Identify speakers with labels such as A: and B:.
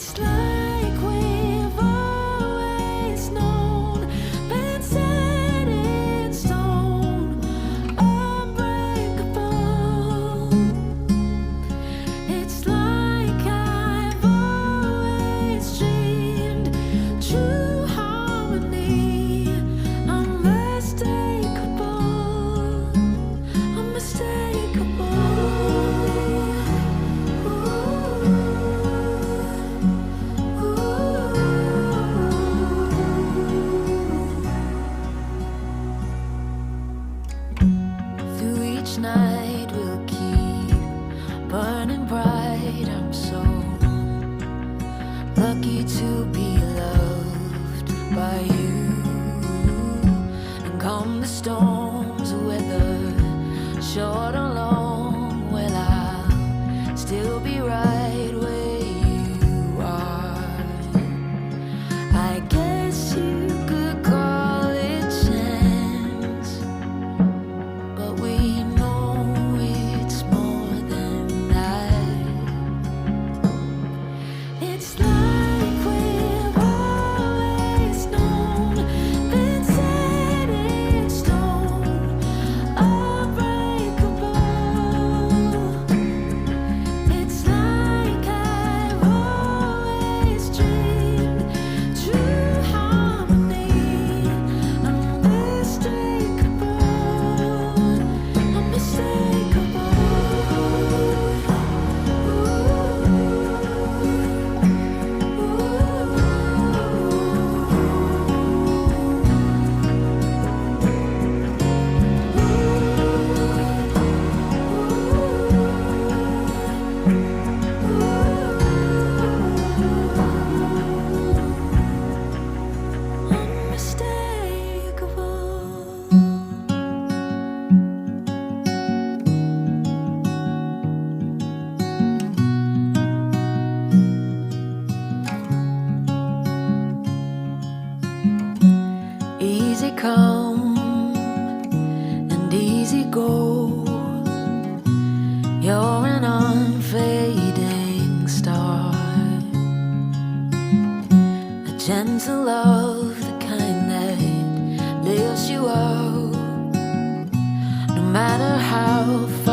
A: It's like we've always known, been set in stone, unbreakable. It's like I've always dreamed, true harmony, unmistakable, unmistakable. Through each night we'll keep burning bright. I'm so lucky to be loved by you. And come the storms, whether short or long, well, I'll still be right where you are. I guess you could call it chance, but we know it's more than that. It's like we've always known, been set in stone, unbreakable. It's like I've always dreamed, true harmony, unmistakable, unmistakable. Easy come and easy go. You're an unfading star, a gentle love, the kind that lifts you up, no matter how far